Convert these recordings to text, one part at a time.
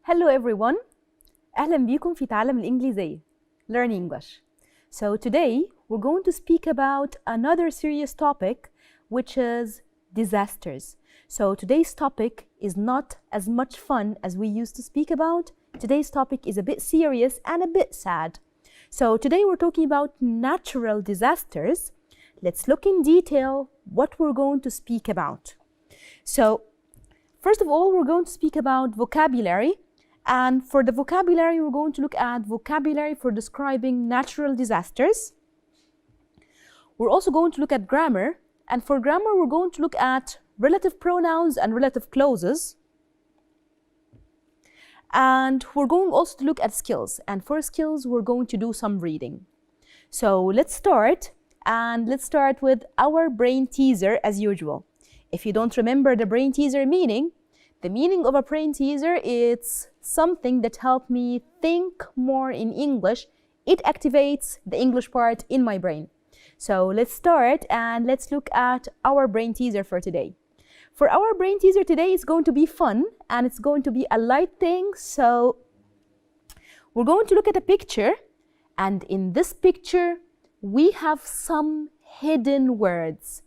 Hello everyone. أهلا بيكم في تعلم الإنجليزية. Learn English. So today we're going to speak about another serious topic, which is disasters. So today's topic is not as much fun as we used to speak about. Today's topic is a bit serious and a bit sad. So today we're talking about natural disasters. Let's look in detail what we're going to speak about. So first of all, we're going to speak about vocabulary. And for the vocabulary, we're going to look at vocabulary for describing natural disasters. We're also going to look at grammar. And for grammar, we're going to look at relative pronouns and relative clauses. And we're going also to look at skills. And for skills, we're going to do some reading. So let's start. And let's start with our brain teaser as usual. If you don't remember the brain teaser meaning, the meaning of a brain teaser is something that helps me think more in English. It activates the English part in my brain. So let's start and let's look at our brain teaser for today. For our brain teaser today, it's going to be fun and it's going to be a light thing. So we're going to look at a picture, and in this picture, we have some hidden words.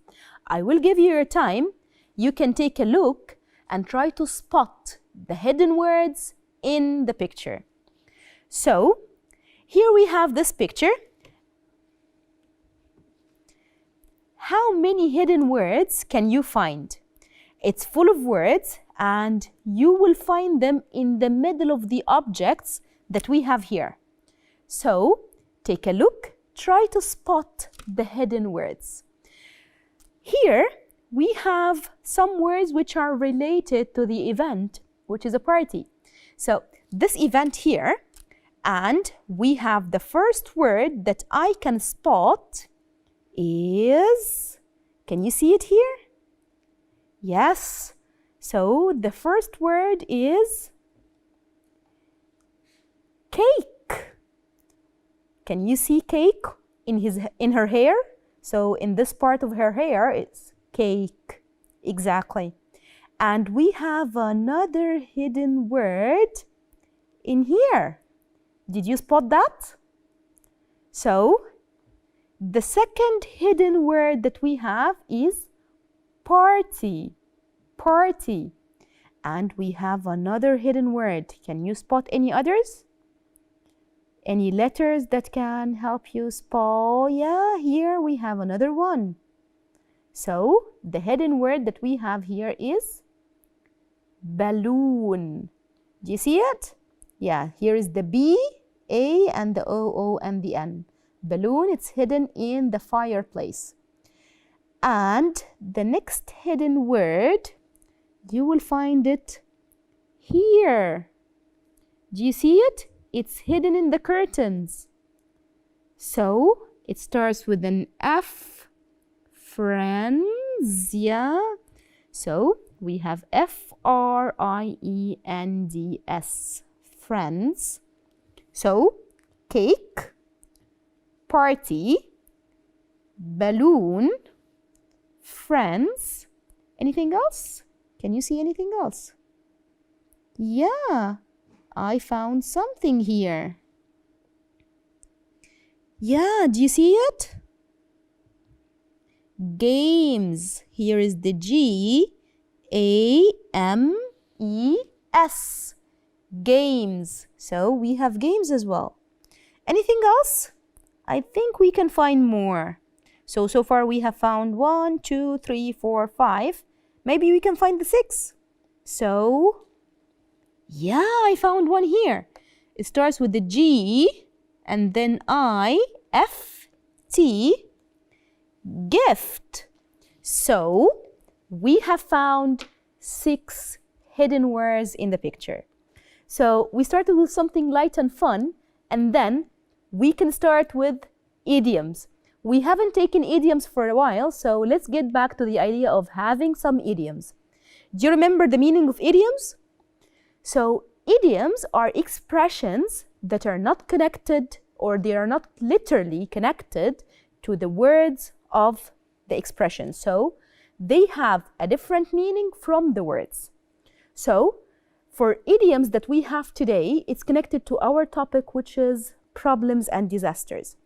I will give you your time. You can take a look and try to spot the hidden words in the picture. So here we have this picture. How many hidden words can you find? It's full of words and you will find them in the middle of the objects that we have here. So take a look, try to spot the hidden words. Here we have some words which are related to the event, which is a party. So this event here, and we have the first word that I can spot is, can you see it here? Yes. So the first word is cake. Can you see cake in her hair? So in this part of her hair, it's cake. Exactly. And we have another hidden word in here. Did you spot that? So the second hidden word that we have is party. Party. And we have another hidden word. Can you spot any others? Any letters that can help you spot? Yeah, here we have another one. So the hidden word that we have here is balloon. Do you see it? Yeah, here is the B, A, and the O and the N. Balloon, it's hidden in the fireplace. And the next hidden word, you will find it here. Do you see it? It's hidden in the curtains. So it starts with an F, friends, yeah. So we have F-R-I-E-N-D-S, friends. So cake, party, balloon, friends. Anything else? Can you see anything else? Yeah, I found something here. Yeah, do you see it? Games. Here is the G-A-M-E-S. Games. So we have games as well. Anything else? I think we can find more. So far we have found 1, 2, 3, 4, 5. Maybe we can find the 6. So, yeah, I found one here. It starts with the G and then I, F, T, gift. So we have found 6 hidden words in the picture. So we started with something light and fun, and then we can start with idioms. We haven't taken idioms for a while, so let's get back to the idea of having some idioms. Do you remember the meaning of idioms? So idioms are expressions that are not connected, or they are not literally connected to the words of the expression. So they have a different meaning from the words. So For idioms that we have today, it's connected to our topic, which is problems and disasters.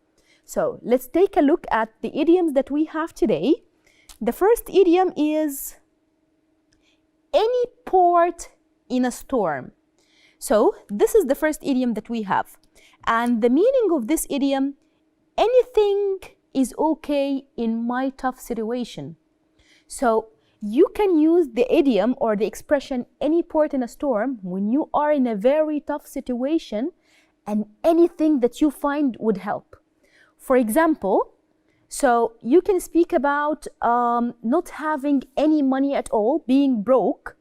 So let's take a look at the idioms that we have today. The first idiom is any port in a storm. So this is the first idiom that we have. And the meaning of this idiom, anything is okay in my tough situation. So you can use the idiom or the expression any port in a storm when you are in a very tough situation and anything that you find would help. For example, so you can speak about not having any money at all, being broke,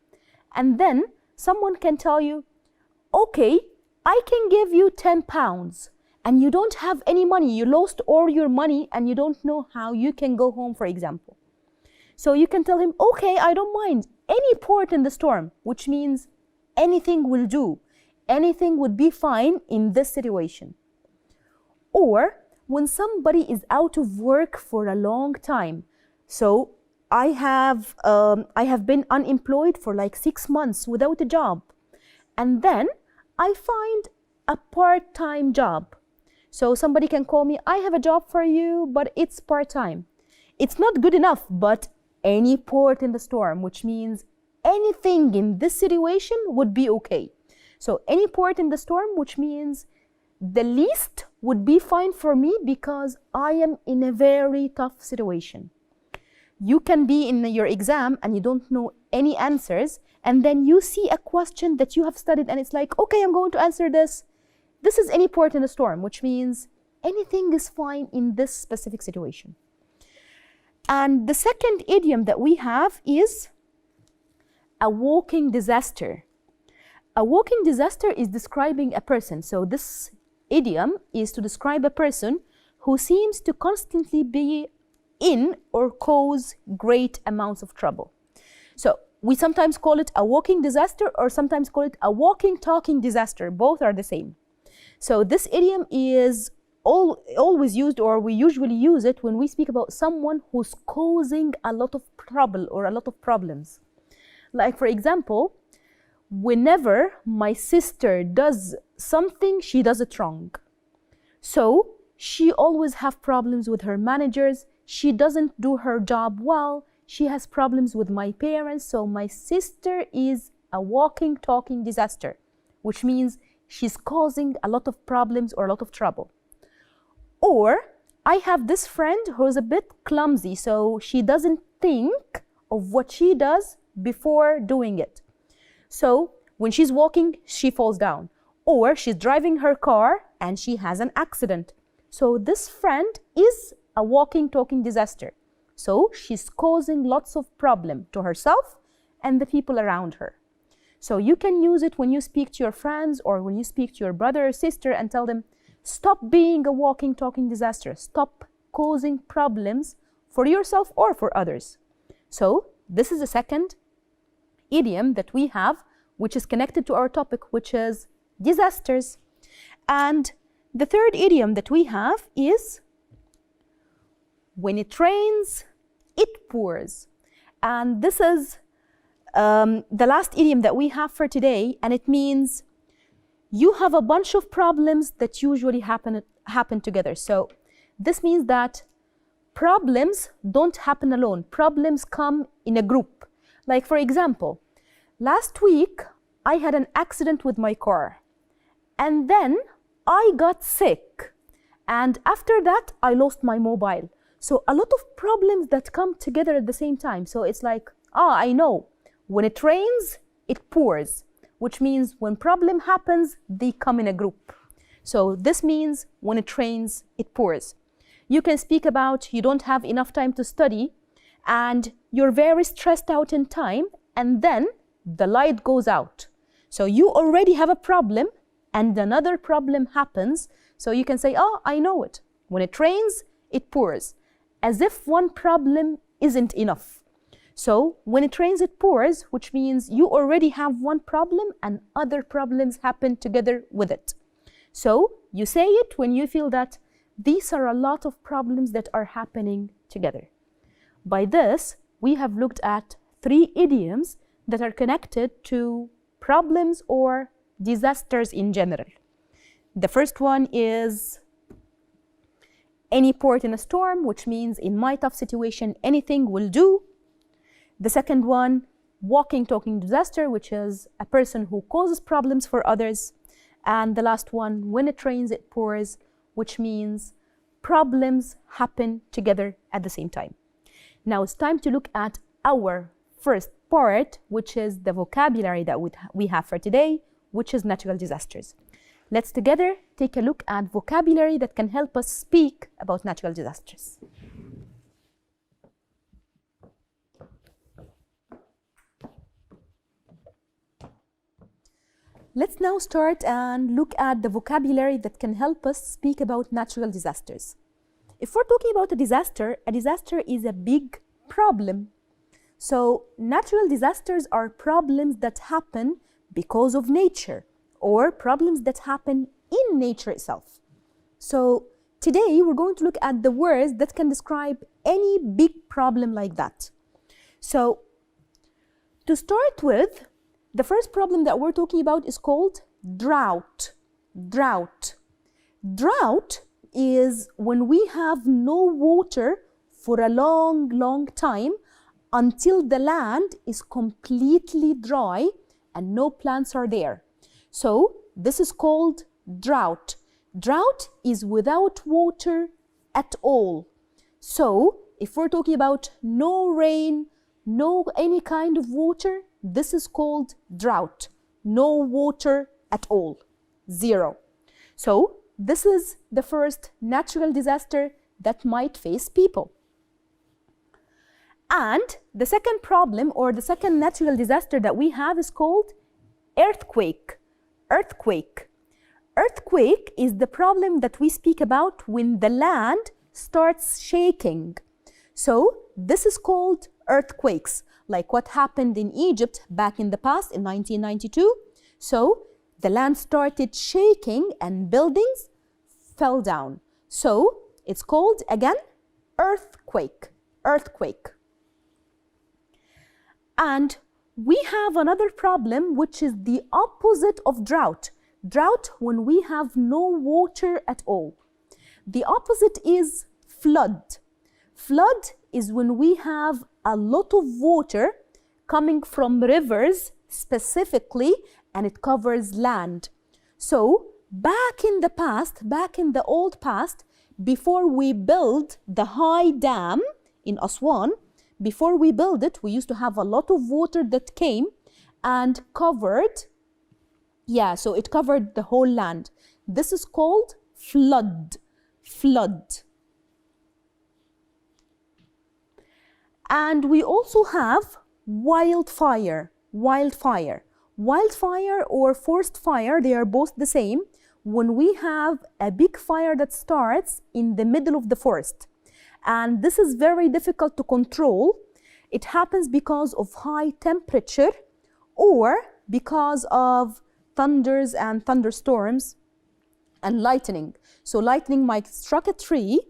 and then someone can tell you, okay, I can give you 10 pounds, and you don't have any money, you lost all your money and you don't know how you can go home, for example. So you can tell him, okay, I don't mind, any port in the storm, which means anything will do. Anything would be fine in this situation. Or when somebody is out of work for a long time. So I have been unemployed for like 6 months without a job. And then I find a part-time job. So somebody can call me, I have a job for you, but it's part-time. It's not good enough, but any port in the storm, which means anything in this situation would be okay. So any port in the storm, which means the least would be fine for me because I am in a very tough situation. You can be in your exam and you don't know any answers, and then you see a question that you have studied and it's like, okay, I'm going to answer this. This is any port in the storm, which means anything is fine in this specific situation. And the second idiom that we have is a walking disaster. A walking disaster is describing a person. So this idiom is to describe a person who seems to constantly be in or cause great amounts of trouble. So we sometimes call it a walking disaster or sometimes call it a walking talking disaster. Both are the same. So this idiom is always used, or we usually use it when we speak about someone who's causing a lot of trouble or a lot of problems. Like for example, whenever my sister does something, she does it wrong. So she always have problems with her managers. She doesn't do her job well. She has problems with my parents. So my sister is a walking, talking disaster, which means she's causing a lot of problems or a lot of trouble. Or I have this friend who's a bit clumsy, so she doesn't think of what she does before doing it. So when she's walking, she falls down. Or she's driving her car and she has an accident. So this friend is a walking, talking disaster. So she's causing lots of problem to herself and the people around her. So you can use it when you speak to your friends or when you speak to your brother or sister and tell them, stop being a walking, talking disaster. Stop causing problems for yourself or for others. So this is the second idiom that we have, which is connected to our topic, which is disasters. And the third idiom that we have is when it rains, it pours. And this is the last idiom that we have for today, and it means you have a bunch of problems that usually happen together. So this means that problems don't happen alone. Problems come in a group. Like for example, last week I had an accident with my car, and then I got sick, and after that I lost my mobile. So a lot of problems that come together at the same time. So it's like, I know, when it rains, it pours, which means when problem happens, they come in a group. So this means when it rains, it pours. You can speak about you don't have enough time to study and you're very stressed out in time, and then the light goes out. So you already have a problem and another problem happens. So you can say, I know it. When it rains, it pours. As if one problem isn't enough. So when it rains, it pours, which means you already have one problem and other problems happen together with it. So you say it when you feel that these are a lot of problems that are happening together. By this, we have looked at 3 idioms that are connected to problems or disasters in general. The first one is any port in a storm, which means in my tough situation, anything will do. The second one, walking, talking disaster, which is a person who causes problems for others. And the last one, when it rains, it pours, which means problems happen together at the same time. Now it's time to look at our first part, which is the vocabulary that we have for today, which is natural disasters. Let's together take a look at vocabulary that can help us speak about natural disasters. Let's now start and look at the vocabulary that can help us speak about natural disasters. If we're talking about a disaster is a big problem. So natural disasters are problems that happen because of nature, or problems that happen in nature itself. So today we're going to look at the words that can describe any big problem like that. So to start with, the first problem that we're talking about is called drought. Drought. Drought is when we have no water for a long time until the land is completely dry and no plants are there. So this is called drought. Drought is without water at all. So if we're talking about no rain, no any kind of water, this is called drought. No water at all. Zero. So this is the first natural disaster that might face people. And the second problem, or the second natural disaster that we have, is called earthquake. Earthquake. Earthquake is the problem that we speak about when the land starts shaking. So this is called earthquakes, like what happened in Egypt back in the past in 1992. So the land started shaking and buildings fell down. So it's called, again, earthquake. Earthquake. And we have another problem, which is the opposite of drought. Drought when we have no water at all. The opposite is flood. Flood is when we have a lot of water coming from rivers specifically, and it covers land. So back in the past, back in the old past, before we built the high dam in Aswan, before we built it, we used to have a lot of water that came and covered, so it covered the whole land. This is called flood. Flood. And we also have wildfire. Wildfire. Wildfire or forest fire, they are both the same. When we have a big fire that starts in the middle of the forest. And this is very difficult to control. It happens because of high temperature or because of thunders and thunderstorms and lightning. So lightning might strike a tree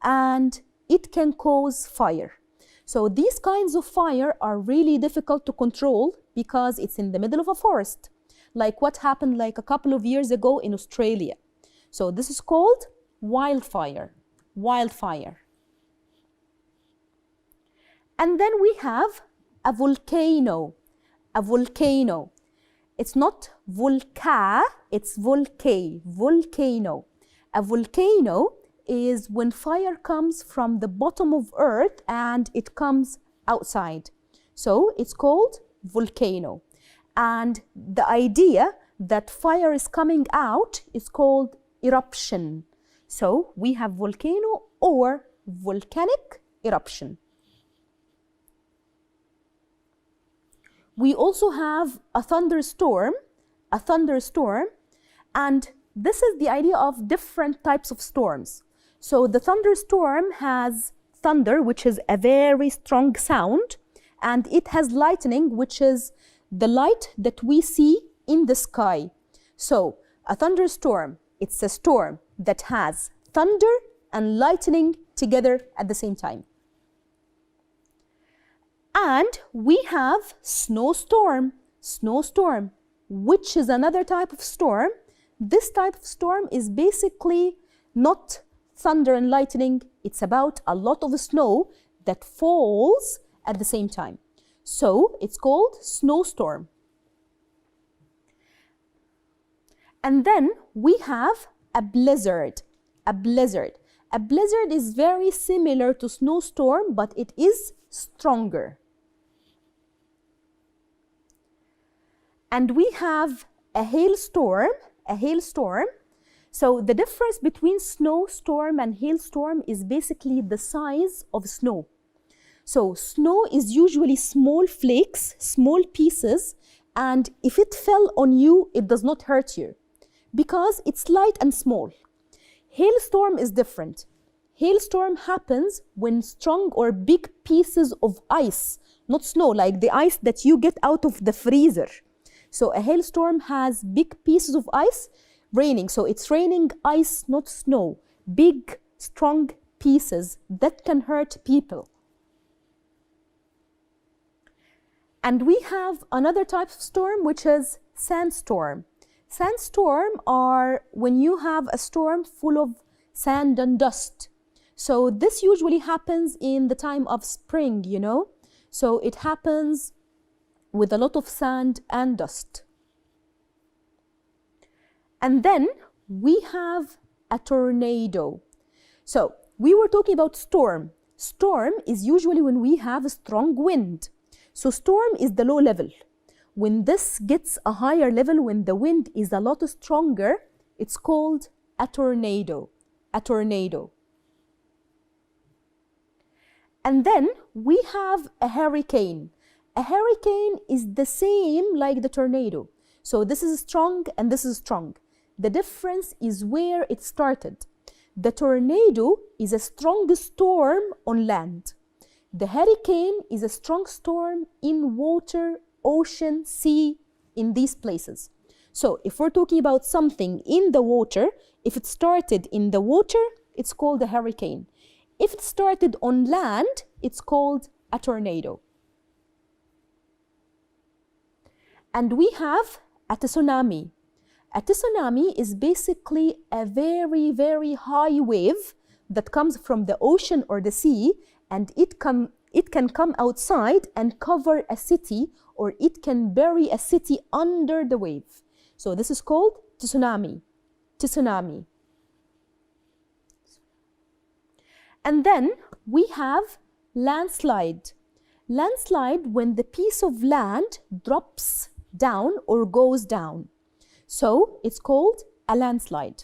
and it can cause fire. So these kinds of fire are really difficult to control because it's in the middle of a forest, like what happened like a couple of years ago in Australia. So this is called wildfire. Wildfire. And then we have a volcano. A volcano. It's not volca, it's volcano. Volcano. A volcano is when fire comes from the bottom of earth and it comes outside. So it's called volcano. And the idea that fire is coming out is called eruption. So we have volcano or volcanic eruption. We also have a thunderstorm, and this is the idea of different types of storms. So the thunderstorm has thunder, which is a very strong sound, and it has lightning, which is the light that we see in the sky. So a thunderstorm, it's a storm that has thunder and lightning together at the same time. And we have snowstorm. Snowstorm. which is another type of storm. This type of storm is basically not thunder and lightning. It's about a lot of snow that falls at the same time. So it's called snowstorm. And then we have a blizzard. A blizzard. A blizzard is very similar to snowstorm, but it is stronger. And we have a hailstorm. A hailstorm. So the difference between snowstorm and hailstorm is basically the size of snow. So snow is usually small flakes, small pieces, and if it fell on you, it does not hurt you because it's light and small. Hailstorm is different. Hailstorm happens when strong or big pieces of ice, not snow, like the ice that you get out of the freezer. So a hailstorm has big pieces of ice raining. So it's raining ice, not snow. Big, strong pieces that can hurt people. And we have another type of storm, which is sandstorm. Sandstorm are when you have a storm full of sand and dust. So this usually happens in the time of spring, you know. So it happens with a lot of sand and dust. And then we have a tornado. So we were talking about storm. Storm is usually when we have a strong wind. So storm is the low level. When this gets a higher level, when the wind is a lot stronger, it's called a tornado. A tornado. And then we have a hurricane. A hurricane is the same like the tornado. So this is strong and this is strong. The difference is where it started. The tornado is a strong storm on land. The hurricane is a strong storm in water, ocean, sea, in these places. So if we're talking about something in the water, if it started in the water, it's called a hurricane. If it started on land, it's called a tornado. And we have a tsunami. A tsunami is basically a very, very high wave that comes from the ocean or the sea, and it can come outside and cover a city, or it can bury a city under the wave. So this is called tsunami. Tsunami. And then we have landslide. Landslide when the piece of land drops down or goes down. So it's called a landslide.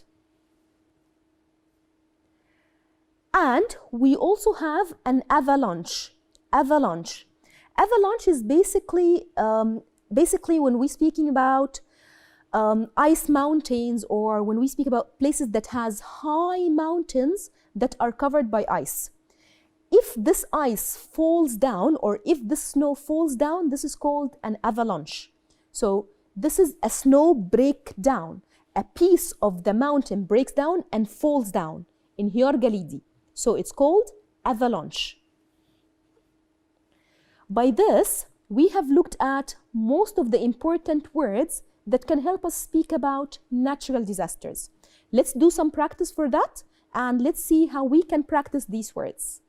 And we also have an avalanche. Avalanche. Avalanche is basically when we're speaking about ice mountains, or when we speak about places that has high mountains that are covered by ice. If this ice falls down, or if the snow falls down, this is called an avalanche. So this is a snow breakdown. A piece of the mountain breaks down and falls down in Hjörgalidi. So it's called avalanche. By this, we have looked at most of the important words that can help us speak about natural disasters. Let's do some practice for that, and let's see how we can practice these words.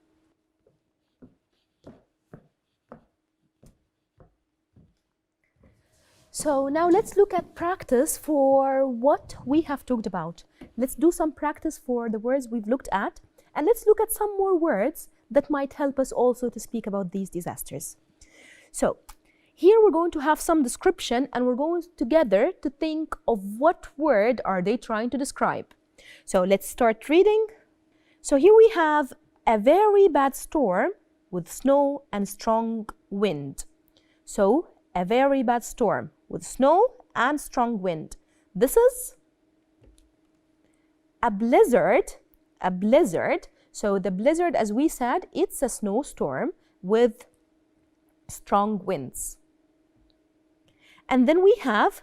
So now let's look at practice for what we have talked about. Let's do some practice for the words we've looked at, and let's look at some more words that might help us also to speak about these disasters. So here we're going to have some description, and we're going together to think of what word are they trying to describe. So let's start reading. So here we have a very bad storm with snow and strong wind. So a very bad storm with snow and strong wind. This is a blizzard. A blizzard. So the blizzard, as we said, it's a snowstorm with strong winds. And then we have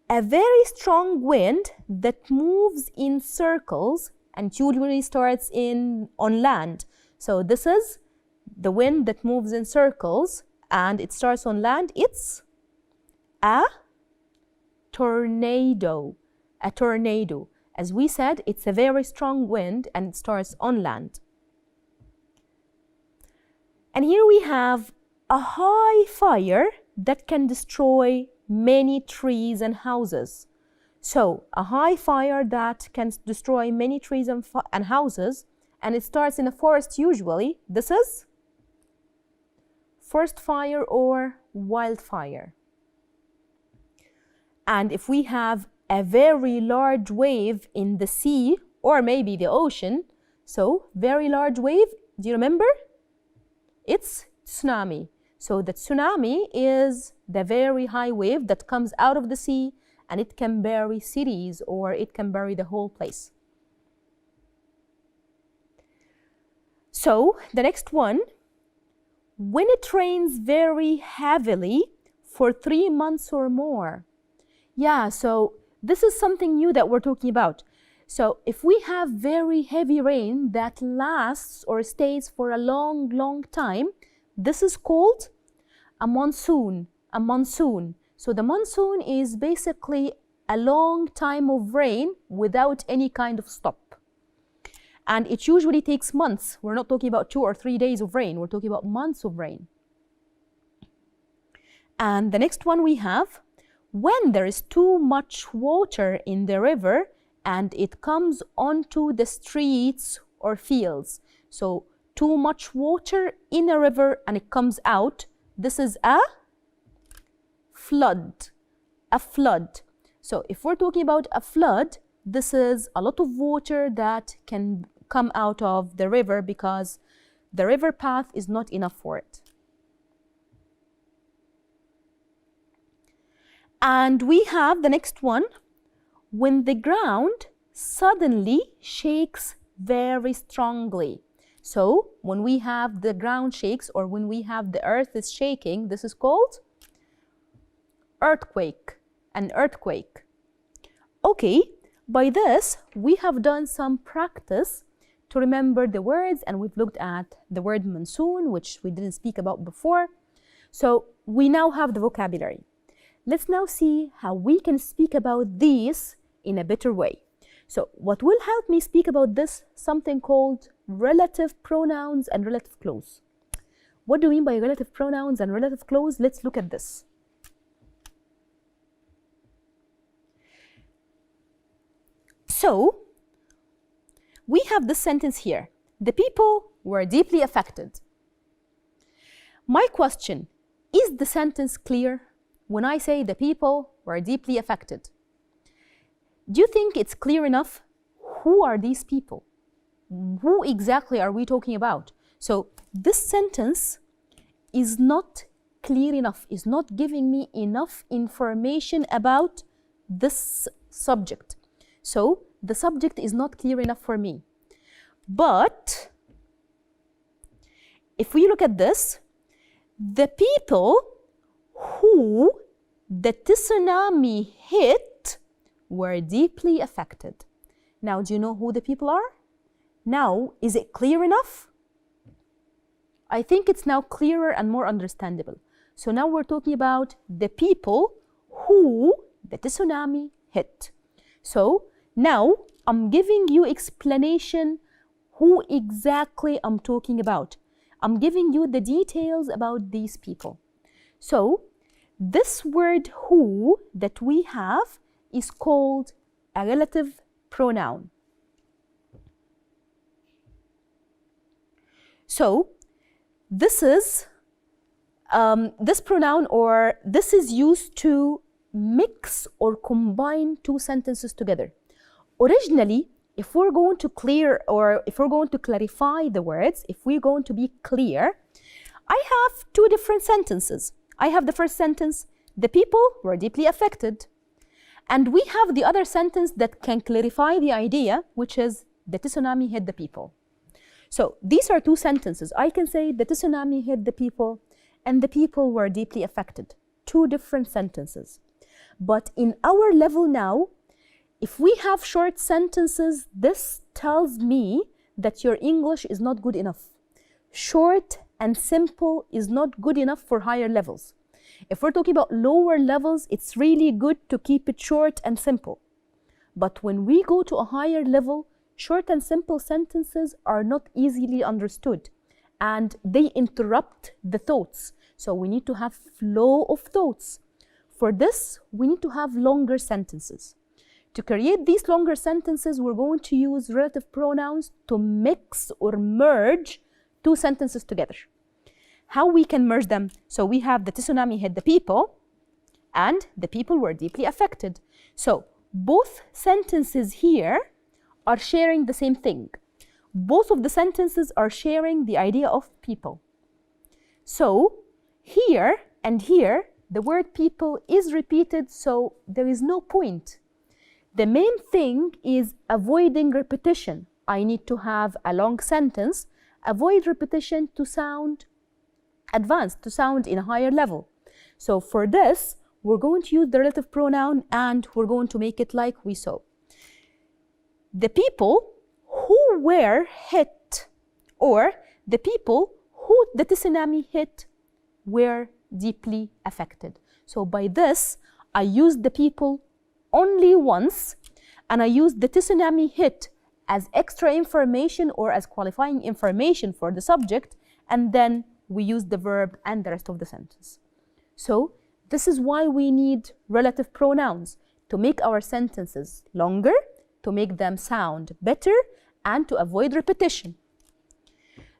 a very strong wind that moves in circles and usually starts on land. So this is the wind that moves in circles and it starts on land. It's a tornado. A tornado. As we said, it's a very strong wind and it starts on land. And here we have a high fire that can destroy many trees and houses. So, a high fire that can destroy many trees and houses, and it starts in a forest usually. This is forest fire or wildfire. And if we have a very large wave in the sea or maybe the ocean, so very large wave, do you remember? It's tsunami. So the tsunami is the very high wave that comes out of the sea, and it can bury cities or it can bury the whole place. So the next one, when it rains very heavily for 3 months or more. Yeah, so this is something new that we're talking about. So if we have very heavy rain that lasts or stays for a long, long time, this is called a monsoon. A monsoon. So the monsoon is basically a long time of rain without any kind of stop. And it usually takes months. We're not talking about 2 or 3 days of rain. We're talking about months of rain. And the next one we have, when there is too much water in the river and it comes onto the streets or fields. So too much water in a river and it comes out. This is a flood. A flood. So if we're talking about a flood, this is a lot of water that can come out of the river because the river path is not enough for it. And we have the next one, when the ground suddenly shakes very strongly. So when we have the ground shakes or when we have the earth is shaking, this is called earthquake, an earthquake. Okay, by this we have done some practice to remember the words, and we've looked at the word monsoon, which we didn't speak about before. So we now have the vocabulary. Let's now see how we can speak about these in a better way. So what will help me speak about this, something called relative pronouns and relative clause. What do we mean by relative pronouns and relative clause? Let's look at this. So we have this sentence here. The people were deeply affected. My question, is the sentence clear? When I say the people were deeply affected, do you think it's clear enough? Who are these people? Who exactly are we talking about? So this sentence is not clear enough, is not giving me enough information about this subject. So the subject is not clear enough for me. But if we look at this, the people who the tsunami hit were deeply affected. Now, do you know who the people are? Now, is it clear enough? I think it's now clearer and more understandable. So now we're talking about the people who the tsunami hit. So now I'm giving you explanation who exactly I'm talking about. I'm giving you the details about these people. So this word who that we have is called a relative pronoun. So this is this pronoun, or this is used to mix or combine two sentences together. Originally, if we're going to clear, or if we're going to clarify the words, if we're going to be clear, I have two different sentences. I have the first sentence, the people were deeply affected. And we have the other sentence that can clarify the idea, which is the tsunami hit the people. So these are two sentences. I can say the tsunami hit the people and the people were deeply affected. Two different sentences. But in our level now, if we have short sentences, this tells me that your English is not good enough. Short and simple is not good enough for higher levels. If we're talking about lower levels, it's really good to keep it short and simple. But when we go to a higher level, short and simple sentences are not easily understood and they interrupt the thoughts. So we need to have flow of thoughts. For this, we need to have longer sentences. To create these longer sentences, we're going to use relative pronouns to mix or merge two sentences together. How we can merge them? So we have the tsunami hit the people, and the people were deeply affected. So both sentences here are sharing the same thing. Both of the sentences are sharing the idea of people. So here and here, the word people is repeated, so there is no point. The main thing is avoiding repetition. I need to have a long sentence, avoid repetition to sound advanced, to sound in a higher level. So for this, we're going to use the relative pronoun and we're going to make it like we saw. The people who were hit, or the people who the tsunami hit, were deeply affected. So by this, I used the people only once, and I used the tsunami hit as extra information or as qualifying information for the subject, and then we use the verb and the rest of the sentence. So this is why we need relative pronouns, to make our sentences longer, to make them sound better, and to avoid repetition.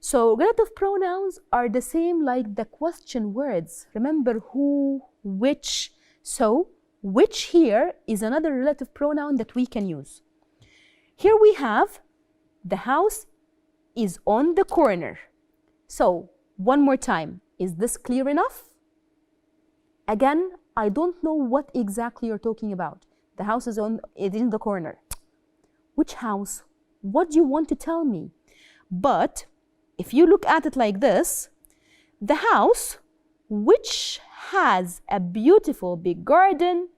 So relative pronouns are the same like the question words. Remember who, which. So which here is another relative pronoun that we can use. Here we have the house is on the corner. So one more time, is this clear enough? Again, I don't know what exactly you're talking about. The house is in the corner. Which house? What do you want to tell me? But if you look at it like this, the house, which has a beautiful big garden,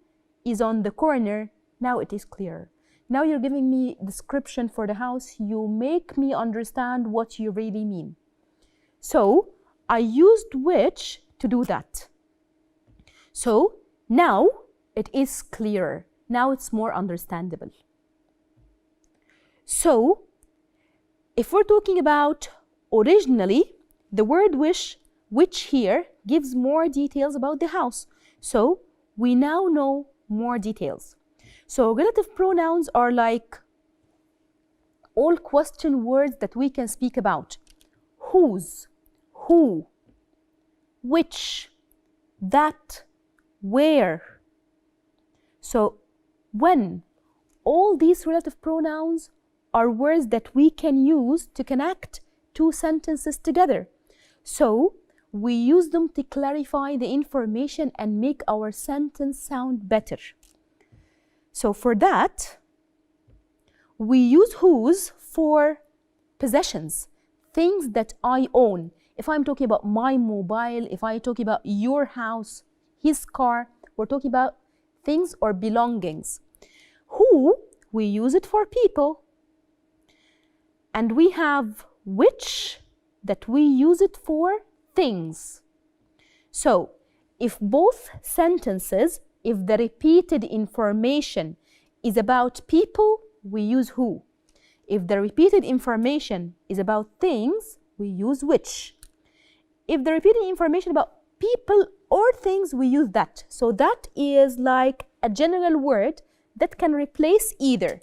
is on the corner. Now it is clear. Now you're giving me description for the house. You make me understand what you really mean. So I used which to do that. So now it is clearer. Now it's more understandable. So if we're talking about originally, the word which here gives more details about the house. So we now know more details. So relative pronouns are like all question words that we can speak about. Whose, who, which, that, where. So when, all these relative pronouns are words that we can use to connect two sentences together. So we use them to clarify the information and make our sentence sound better. So for that, we use whose for possessions, things that I own. If I'm talking about my mobile, if I'm talking about your house, his car, we're talking about things or belongings. Who, we use it for people. And we have which, that we use it for things. So if both sentences, if the repeated information is about people, we use who. If the repeated information is about things, we use which. If the repeated information about people or things, we use that. So that is like a general word that can replace either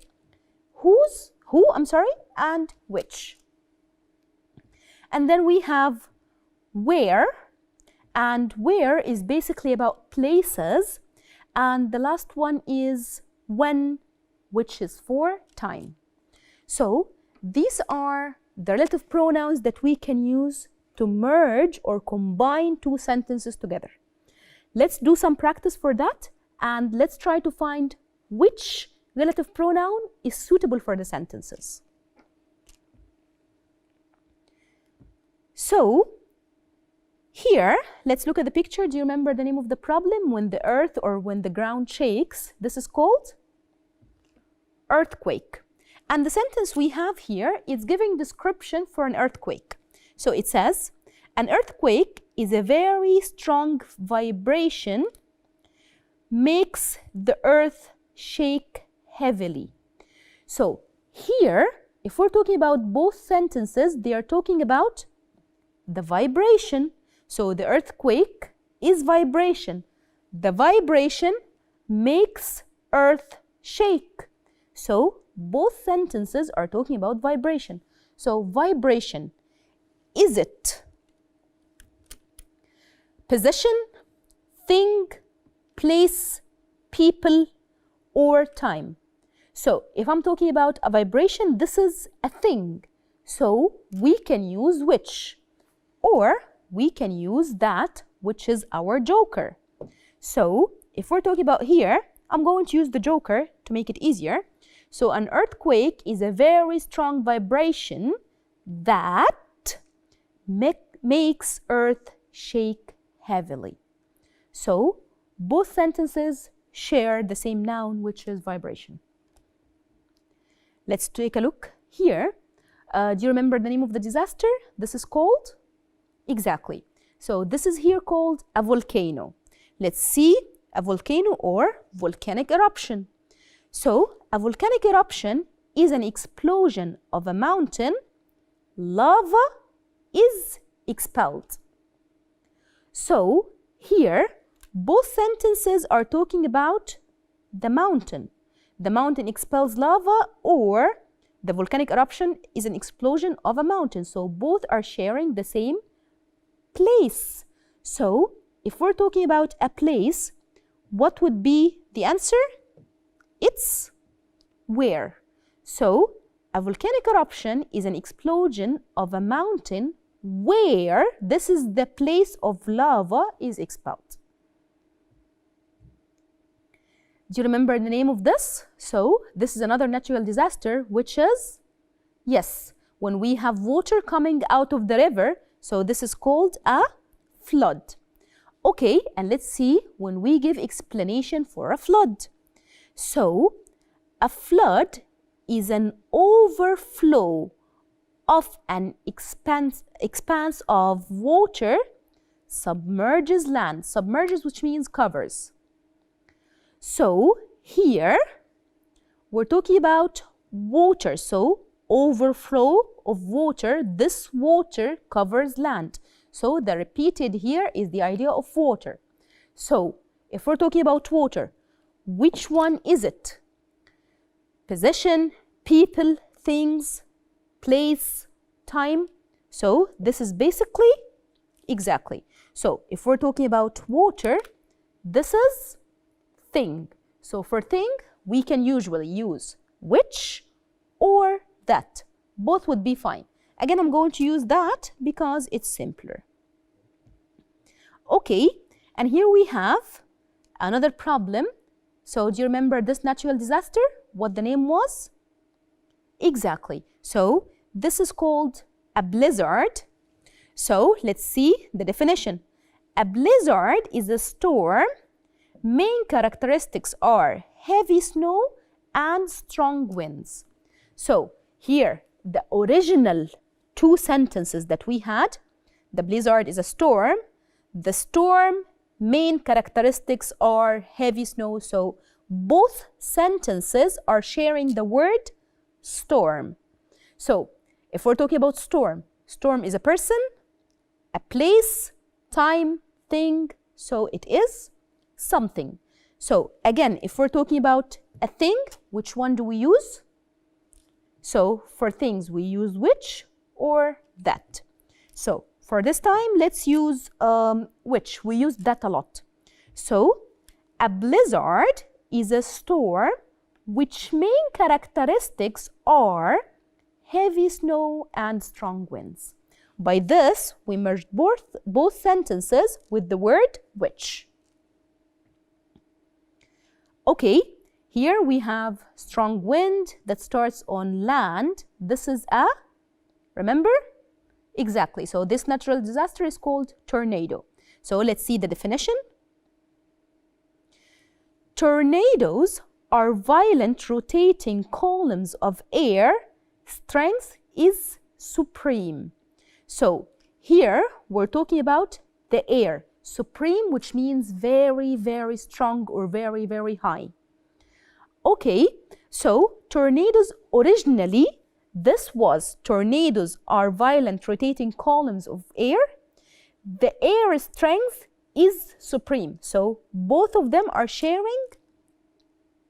who, and which. And then we have where, and where is basically about places. And the last one is when, which is for time. So these are the relative pronouns that we can use to merge or combine two sentences together. Let's do some practice for that, and let's try to find which relative pronoun is suitable for the sentences. So here, let's look at the picture. Do you remember the name of the problem? When the earth or when the ground shakes, this is called earthquake. And the sentence we have here is giving description for an earthquake. So it says, an earthquake is a very strong vibration, makes the earth shake heavily. So here, if we're talking about both sentences, they are talking about the vibration. So the earthquake is vibration. The vibration makes earth shake. So both sentences are talking about vibration. So vibration, is it position, thing, place, people, or time? So if I'm talking about a vibration, this is a thing. So we can use which, or we can use that, which is our joker. So if we're talking about here, I'm going to use the joker to make it easier. So an earthquake is a very strong vibration that makes earth shake heavily. So both sentences share the same noun, which is vibration. Let's take a look here. Do you remember the name of the disaster? This is called? Exactly. So this is here called a volcano. Let's see a volcano or volcanic eruption. So a volcanic eruption is an explosion of a mountain. Lava is expelled. So here, both sentences are talking about the mountain. The mountain expels lava, or the volcanic eruption is an explosion of a mountain. So both are sharing the same place. So if we're talking about a place, what would be the answer? It's where. So a volcanic eruption is an explosion of a mountain where this is the place of lava is expelled. Do you remember the name of this? So this is another natural disaster, which is, yes, when we have water coming out of the river. So this is called a flood. Okay, and let's see when we give explanation for a flood. So a flood is an overflow of an expanse of water, submerges land. Submerges, which means covers. So here we're talking about water. So overflow of water, this water covers land. So the repeated here is the idea of water. So if we're talking about water, which one is it? Position, people, things, place, time. So this is basically exactly. So if we're talking about water, this is thing. So for thing, we can usually use which or that. Both would be fine. Again, I'm going to use that because it's simpler. Okay, and here we have another problem. So do you remember this natural disaster? What the name was? Exactly. So this is called a blizzard. So let's see the definition. A blizzard is a storm. Main characteristics are heavy snow and strong winds. So here, the original two sentences that we had, the blizzard is a storm. The storm main characteristics are heavy snow. So both sentences are sharing the word storm. So if we're talking about storm, storm is a person, a place, time, thing. So it is something. So again, if we're talking about a thing, which one do we use? So for things, we use which or that. So for this time, let's use which. We use that a lot. So a blizzard is a storm which main characteristics are heavy snow and strong winds. By this, we merged both sentences with the word which. Okay, here we have strong wind that starts on land. This is a, remember? Exactly. So this natural disaster is called tornado. So let's see the definition. Tornadoes are violent rotating columns of air. Strength is supreme. So here we're talking about the air. Supreme, which means very, very strong or very, very high. Okay, so tornadoes originally, this was tornadoes are violent rotating columns of air. The air strength is supreme. So both of them are sharing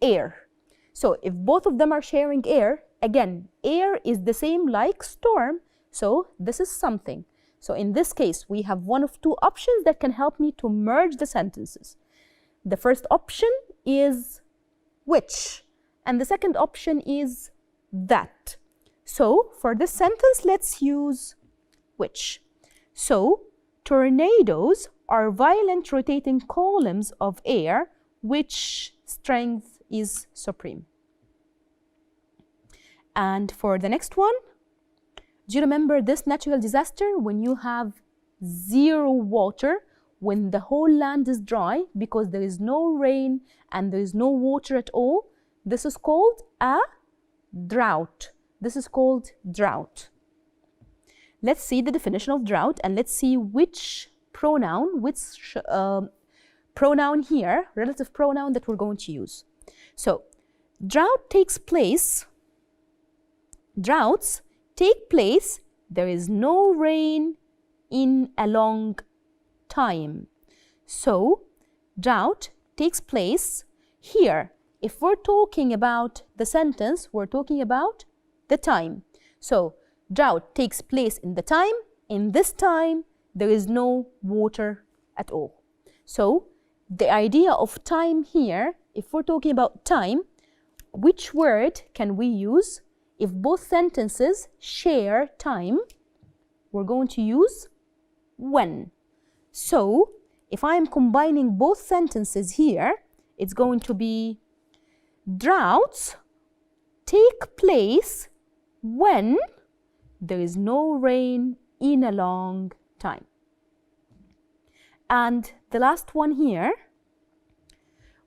air. So if both of them are sharing air, again, air is the same like storm. So this is something. So in this case, we have one of two options that can help me to merge the sentences. The first option is which, and the second option is that. So for this sentence, let's use which. So tornadoes are violent rotating columns of air which strength is supreme. And for the next one, do you remember this natural disaster when you have zero water, when the whole land is dry because there is no rain and there is no water at all? This is called a drought. This is called drought. Let's see the definition of drought and let's see which pronoun, pronoun here, relative pronoun that we're going to use. So, droughts take place, there is no rain in a long time. So, drought takes place here. If we're talking about the sentence, we're talking about the time. So, drought takes place in the time. In this time, there is no water at all. So, the idea of time here, if we're talking about time, which word can we use? If both sentences share time, we're going to use when. So, if I'm combining both sentences here, it's going to be droughts take place when there is no rain in a long time. And the last one here,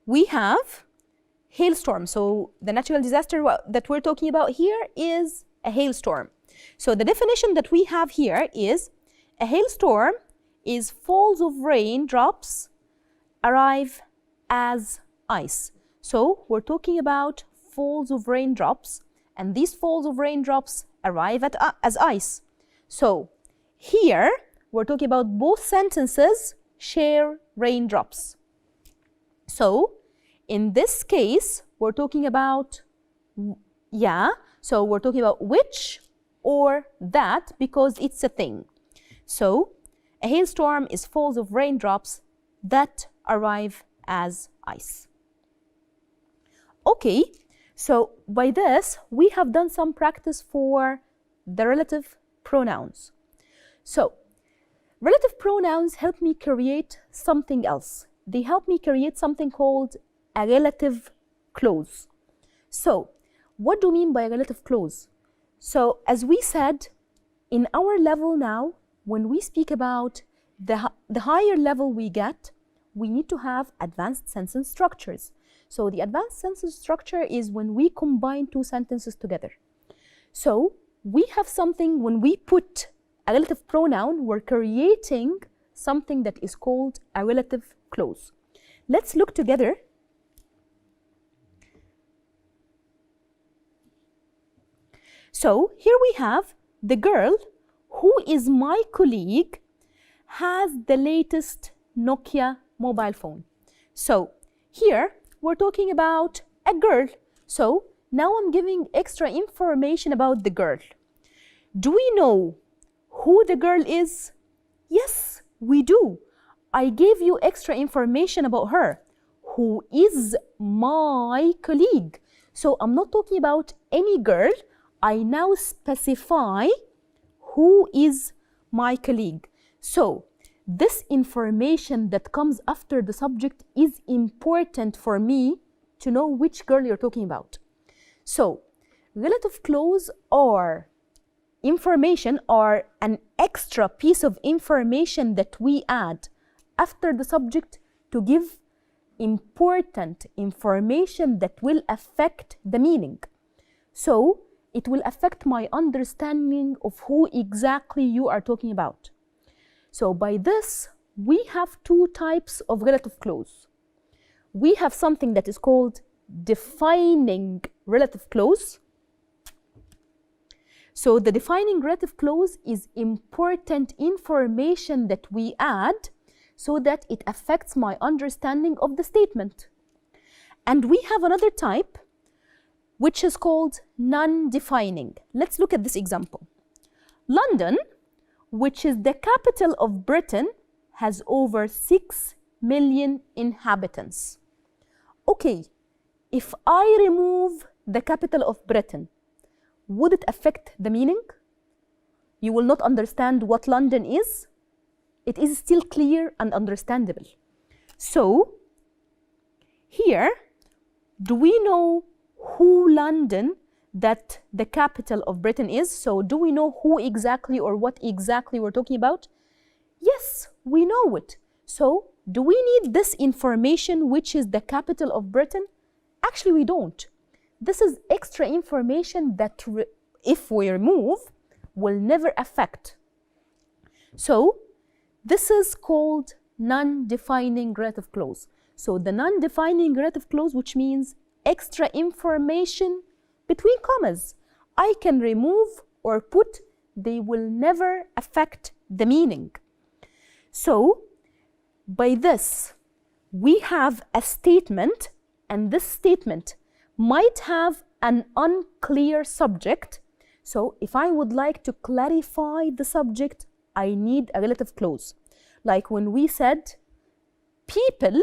we have hailstorm. So the natural disaster that we're talking about here is a hailstorm. So the definition that we have here is a hailstorm is falls of raindrops arrive as ice. So we're talking about falls of raindrops, and these falls of raindrops arrive as ice. So here we're talking about both sentences share raindrops. So in this case, we're talking about, so we're talking about which or that because it's a thing. So a hailstorm is falls of raindrops that arrive as ice. Okay, so by this, we have done some practice for the relative pronouns. So relative pronouns help me create something else. They help me create something called a relative clause. So what do you mean by a relative clause? So as we said, in our level now, when we speak about the higher level we get, we need to have advanced sentence structures. So the advanced sentence structure is when we combine two sentences together. So we have something, when we put a relative pronoun, we're creating something that is called a relative clause. Let's look together. So here we have the girl who is my colleague has the latest Nokia mobile phone. So here we're talking about a girl. So now I'm giving extra information about the girl. Do we know who the girl is? Yes, we do. I gave you extra information about her. Who is my colleague? So I'm not talking about any girl. I now specify who is my colleague. So this information that comes after the subject is important for me to know which girl you're talking about. So relative clause or information or an extra piece of information that we add after the subject to give important information that will affect the meaning. So it will affect my understanding of who exactly you are talking about. So by this, we have two types of relative clause. We have something that is called defining relative clause. So the defining relative clause is important information that we add so that it affects my understanding of the statement. And we have another type which is called non-defining. Let's look at this example. London, which is the capital of Britain, has over 6 million inhabitants. Okay, if I remove the capital of Britain, would it affect the meaning? You will not understand what London is. It is still clear and understandable. So, here, do we know who London, that the capital of Britain, is? So, do we know who exactly or what exactly we're talking about? Yes, we know it. So, do we need this information, which is the capital of Britain? Actually, we don't. This is extra information that if we remove, will never affect. So, this is called non-defining relative clause. So, the non-defining relative clause, which means extra information between commas, I can remove or put, they will never affect the meaning. So, by this, we have a statement, and this statement might have an unclear subject. So, if I would like to clarify the subject, I need a relative clause. Like when we said, people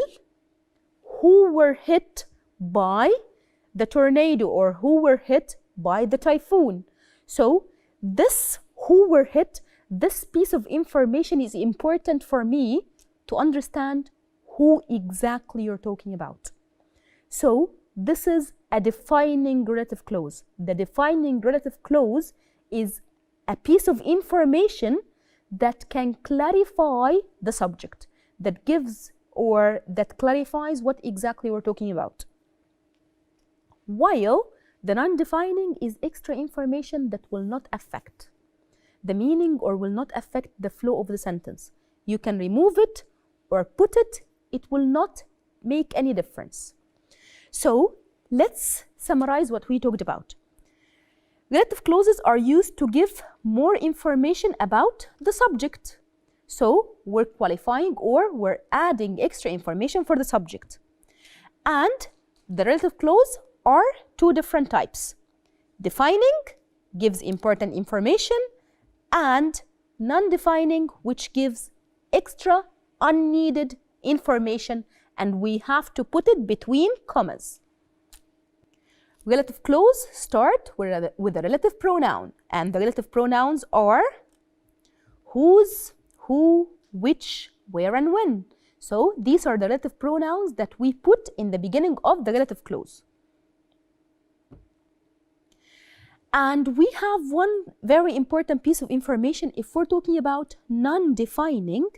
who were hit by the tornado or who were hit by the typhoon. So, this who were hit, this piece of information is important for me to understand who exactly you're talking about. So, this is a defining relative clause. The defining relative clause is a piece of information that can clarify the subject, that gives or that clarifies what exactly we're talking about. While the non-defining is extra information that will not affect the meaning or will not affect the flow of the sentence. You can remove it or put it, it will not make any difference. So, let's summarize what we talked about. Relative clauses are used to give more information about the subject. So, we're qualifying or we're adding extra information for the subject. And the relative clause are two different types. Defining gives important information, and non-defining, which gives extra unneeded information, and we have to put it between commas. Relative clause start with a relative pronoun, and the relative pronouns are whose, who, which, where, and when. So these are the relative pronouns that we put in the beginning of the relative clause. And we have one very important piece of information if we're talking about non-defining.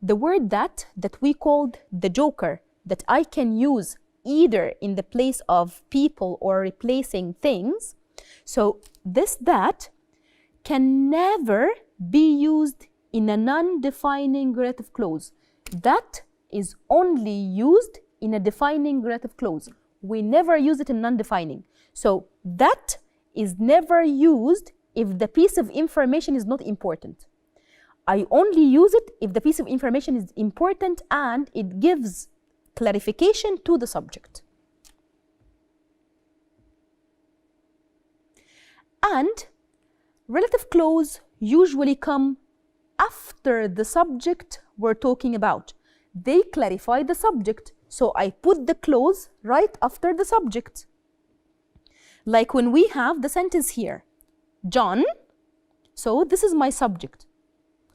The word that we called the joker, that I can use either in the place of people or replacing things. So this that can never be used in a non-defining relative clause. That is only used in a defining relative clause. We never use it in non-defining. So that is never used if the piece of information is not important. I only use it if the piece of information is important and it gives clarification to the subject. And relative clause usually come after the subject we're talking about. They clarify the subject, so I put the clause right after the subject. Like when we have the sentence here, John, so this is my subject.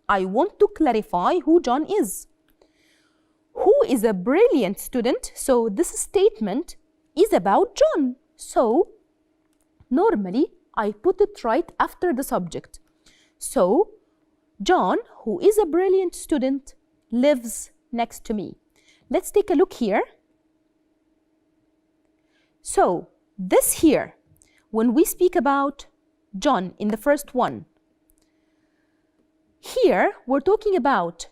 I want to clarify who John is. Who is a brilliant student, so this statement is about John. So normally I put it right after the subject. So John, who is a brilliant student, lives next to me. Let's take a look here. So this here, when we speak about John in the first one, here we're talking about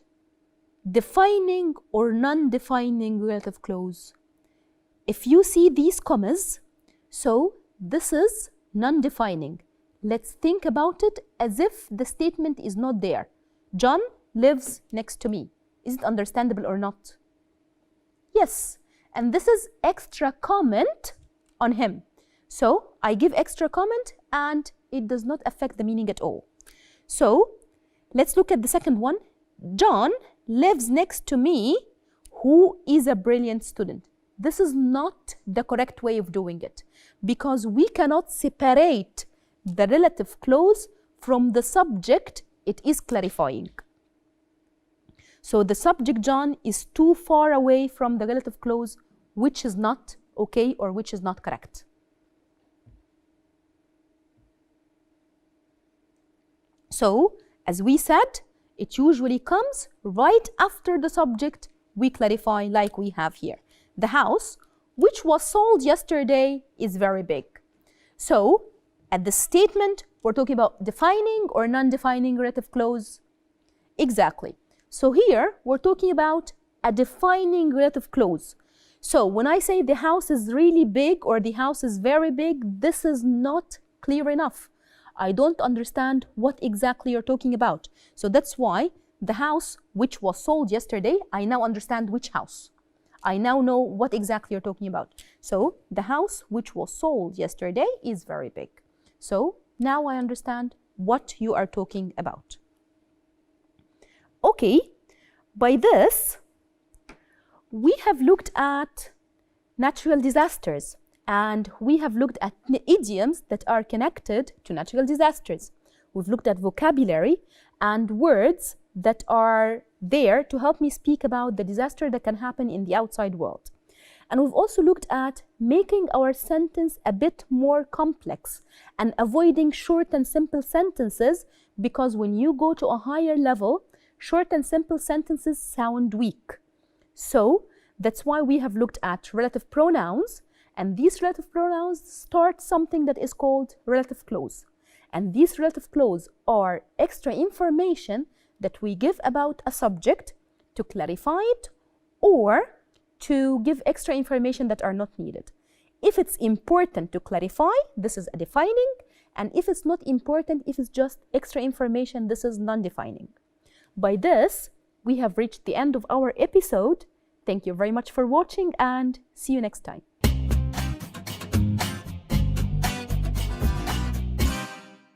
defining or non-defining relative clause. If you see these commas, so this is non-defining. Let's think about it as if the statement is not there. John lives next to me. Is it understandable or not? Yes. And this is extra comment on him. So I give extra comment and it does not affect the meaning at all. So let's look at the second one. John lives next to me, who is a brilliant student. This is not the correct way of doing it because we cannot separate the relative clause from the subject it is clarifying. So the subject John is too far away from the relative clause, which is not okay or which is not correct. So, as we said, it usually comes right after the subject we clarify like we have here. The house, which was sold yesterday, is very big. So, at the statement, we're talking about defining or non-defining relative clause. Exactly. So here, we're talking about a defining relative clause. So when I say the house is really big or the house is very big, this is not clear enough. I don't understand what exactly you're talking about. So that's why the house which was sold yesterday, I now understand which house. I now know what exactly you're talking about. So the house which was sold yesterday is very big. So now I understand what you are talking about. Okay, by this, we have looked at natural disasters and we have looked at idioms that are connected to natural disasters. We've looked at vocabulary and words that are there to help me speak about the disaster that can happen in the outside world. And we've also looked at making our sentence a bit more complex and avoiding short and simple sentences, because when you go to a higher level, short and simple sentences sound weak. So that's why we have looked at relative pronouns, and these relative pronouns start something that is called relative clause. And these relative clause are extra information that we give about a subject to clarify it or to give extra information that are not needed. If it's important to clarify, this is a defining, and if it's not important, if it's just extra information, this is non-defining. By this, we have reached the end of our episode. Thank you very much for watching and see you next time.